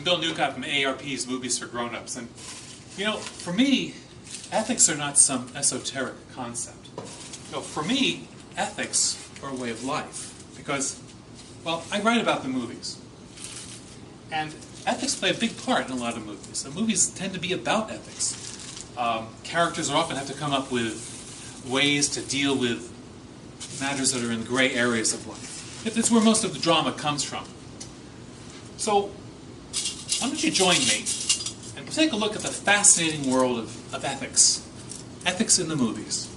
I'm Bill Newcott from AARP's Movies for Grownups, and you know, for me, ethics are not some esoteric concept. You know, for me, ethics are a way of life because, well, I write about the movies, and ethics play a big part in a lot of movies. The movies tend to be about ethics. Characters often have to come up with ways to deal with matters that are in the gray areas of life. It's where most of the drama comes from. So, why don't you join me and take a look at the fascinating world of ethics. Ethics in the movies.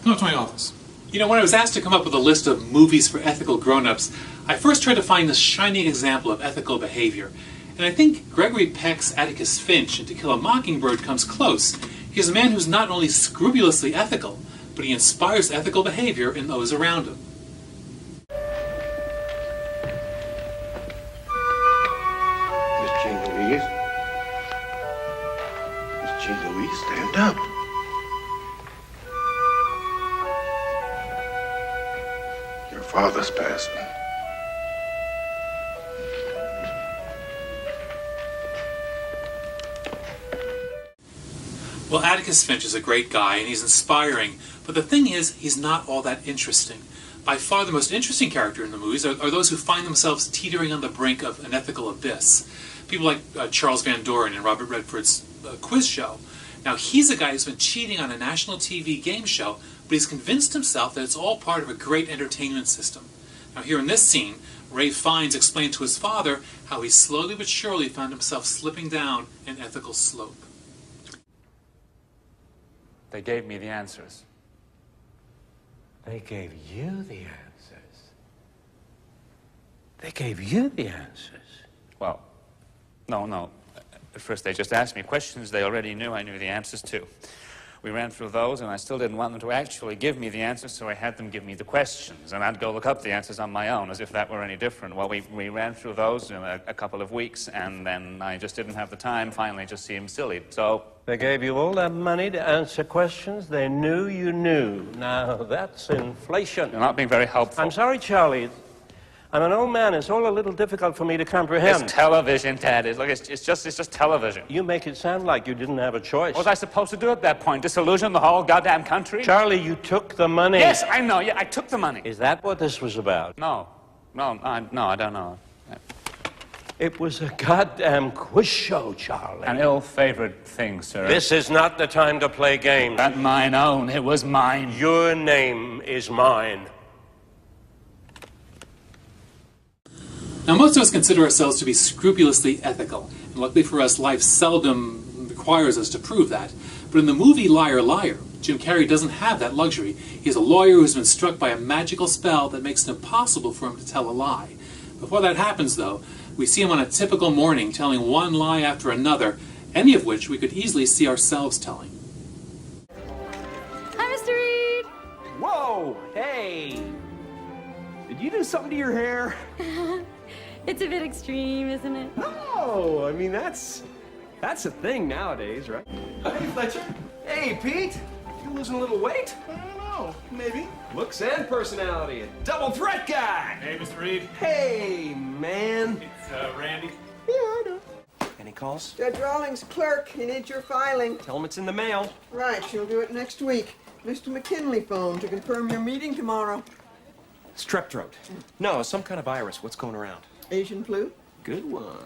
Come up to my office. You know, when I was asked to come up with a list of movies for ethical grown-ups, I first tried to find the shining example of ethical behavior. And I think Gregory Peck's Atticus Finch in To Kill a Mockingbird comes close. He's a man who's not only scrupulously ethical, but he inspires ethical behavior in those around him. Miss Jean Louise, stand up. Your father's passed. Well, Atticus Finch is a great guy, and he's inspiring, but the thing is, he's not all that interesting. By far the most interesting character in the movies are those who find themselves teetering on the brink of an ethical abyss. People like Charles Van Doren in Robert Redford's quiz show. Now, he's a guy who's been cheating on a national TV game show, but he's convinced himself that it's all part of a great entertainment system. Now, here in this scene, Ralph Fiennes explained to his father how he slowly but surely found himself slipping down an ethical slope. They gave me the answers. They gave you the answers. They gave you the answers. Well, no. At first they just asked me questions they already knew I knew the answers to. We ran through those, and I still didn't want them to actually give me the answers, so I had them give me the questions, and I'd go look up the answers on my own, as if that were any different. Well, we ran through those in a couple of weeks, and then I just didn't have the time. Finally, it just seemed silly, so... They gave you all that money to answer questions they knew you knew. Now, that's inflation. You're not being very helpful. I'm sorry, Charlie. I'm an old man. It's all a little difficult for me to comprehend. It's television, Dad. Look, it's just television. You make it sound like you didn't have a choice. What was I supposed to do at that point? Disillusion the whole goddamn country? Charlie, you took the money. Yes, I know. Yeah, I took the money. Is that what this was about? No, I don't know. It was a goddamn quiz show, Charlie. An ill-favored thing, sir. This is not the time to play games. Not mine own. It was mine. Your name is mine. Now, most of us consider ourselves to be scrupulously ethical, and luckily for us, life seldom requires us to prove that. But in the movie Liar, Liar, Jim Carrey doesn't have that luxury. He's a lawyer who's been struck by a magical spell that makes it impossible for him to tell a lie. Before that happens, though, we see him on a typical morning telling one lie after another, any of which we could easily see ourselves telling. Hi, Mr. Reed! Whoa! Hey! Did you do something to your hair? It's a bit extreme, isn't it? No! I mean, that's a thing nowadays, right? Hey, Fletcher. Hey, Pete! You losing a little weight? I don't know. Maybe. Looks and personality. A double threat guy! Hey, Mr. Reed. Hey, man. It's Randy. Yeah, I know. Any calls? Judge Rawlings' clerk, he needs your filing. Tell him it's in the mail. Right, she'll do it next week. Mr. McKinley phoned to confirm your meeting tomorrow. Strep throat. No, some kind of virus. What's going around? Asian flu. Good one.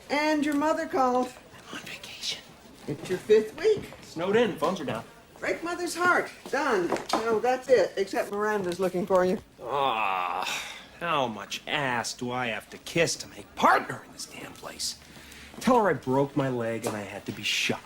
And your mother called. On vacation. It's your 5th week. Snowed in. Phones are down. Break mother's heart. Done. No, that's it. Except Miranda's looking for you. Ah, how much ass do I have to kiss to make partner in this damn place? Tell her I broke my leg and I had to be shot.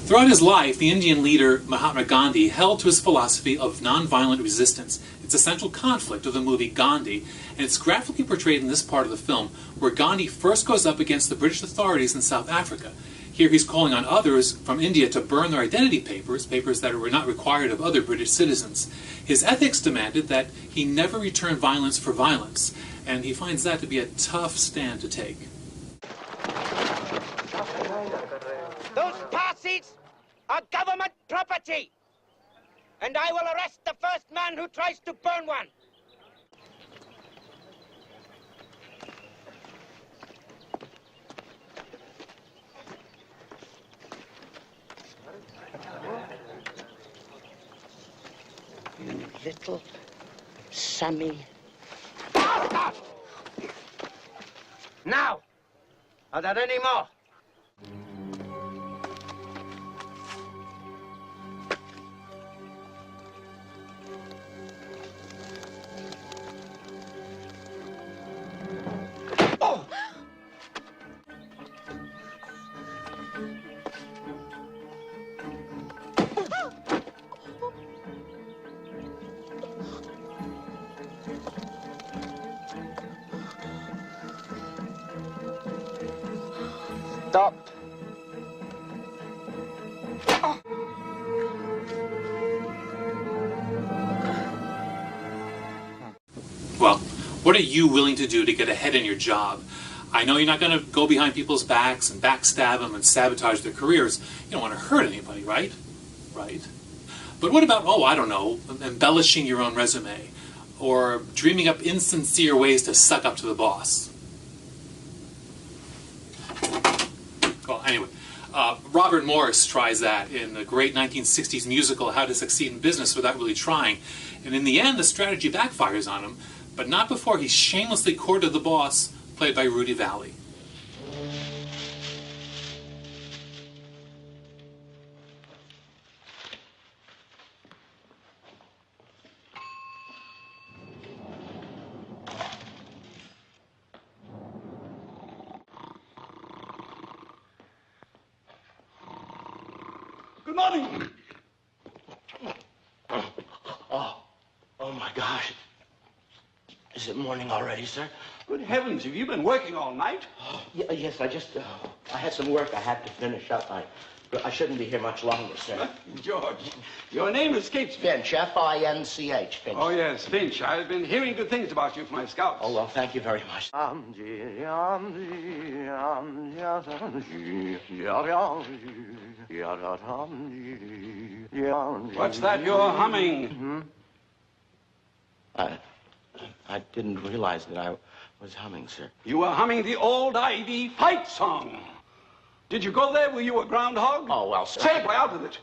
Throughout his life, the Indian leader Mahatma Gandhi held to his philosophy of nonviolent resistance. It's a central conflict of the movie Gandhi, and it's graphically portrayed in this part of the film, where Gandhi first goes up against the British authorities in South Africa. Here he's calling on others from India to burn their identity papers that were not required of other British citizens. His ethics demanded that he never return violence for violence, and he finds that to be a tough stand to take. Those car seats are government property, and I will arrest the first man who tries to burn one. You little Sammy. Now! Are there any more? Oh! Stop. Well, what are you willing to do to get ahead in your job? I know you're not going to go behind people's backs and backstab them and sabotage their careers. You don't want to hurt anybody, right? Right. But what about, oh, I don't know, embellishing your own resume or dreaming up insincere ways to suck up to the boss? Well, anyway, Robert Morris tries that in the great 1960s musical How to Succeed in Business Without Really Trying. And in the end, the strategy backfires on him, but not before he shamelessly courted the boss, played by Rudy Valley. Good morning. Oh my gosh. Is it morning already, sir? Good heavens, have you been working all night? Yes, I had some work I had to finish up. I shouldn't be here much longer, sir. George, your name escapes me. Finch, F-I-N-C-H, Finch. Oh, yes, Finch. I've been hearing good things about you from my scouts. Oh, well, thank you very much. What's that you're humming? I didn't realize that I was humming, sir. You were humming the old Ivy fight song. Did you go there? Were you a groundhog? Oh, well, sir. Say it, boy, out with it.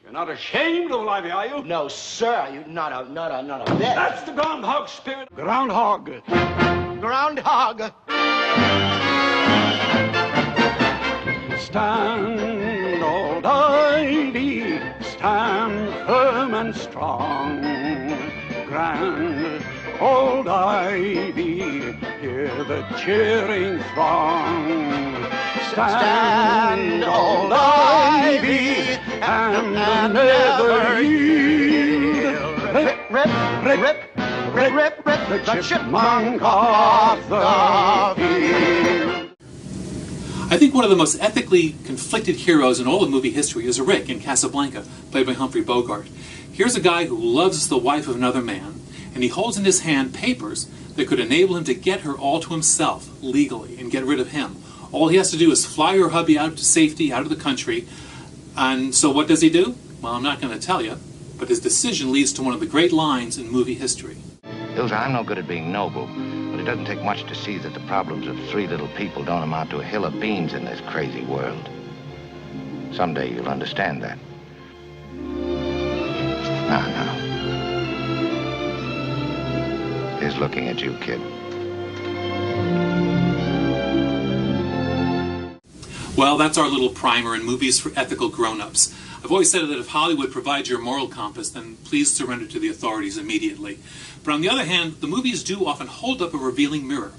You're not ashamed, old Ivy, are you? No, sir. You not a bit. That's the groundhog spirit. Groundhog. Groundhog. Stand, old Ivy, stand firm and strong. Grand old Ivy, hear the cheering throng. Stand, old Ivy, and never yield. Rip, the chipmunk off the field. I think one of the most ethically conflicted heroes in all of movie history is Rick in Casablanca, played by Humphrey Bogart. Here's a guy who loves the wife of another man, and he holds in his hand papers that could enable him to get her all to himself, legally, and get rid of him. All he has to do is fly her hubby out to safety, out of the country, and so what does he do? Well, I'm not going to tell you, but his decision leads to one of the great lines in movie history. Ilsa, I'm no good at being noble, but it doesn't take much to see that the problems of three little people don't amount to a hill of beans in this crazy world. Someday you'll understand that. Now. Here's looking at you, kid. Well, that's our little primer in movies for ethical grown-ups. I've always said that if Hollywood provides your moral compass, then please surrender to the authorities immediately. But on the other hand, the movies do often hold up a revealing mirror,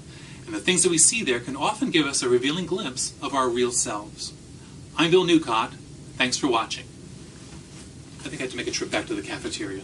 and the things that we see there can often give us a revealing glimpse of our real selves. I'm Bill Newcott. Thanks for watching. I think I have to make a trip back to the cafeteria.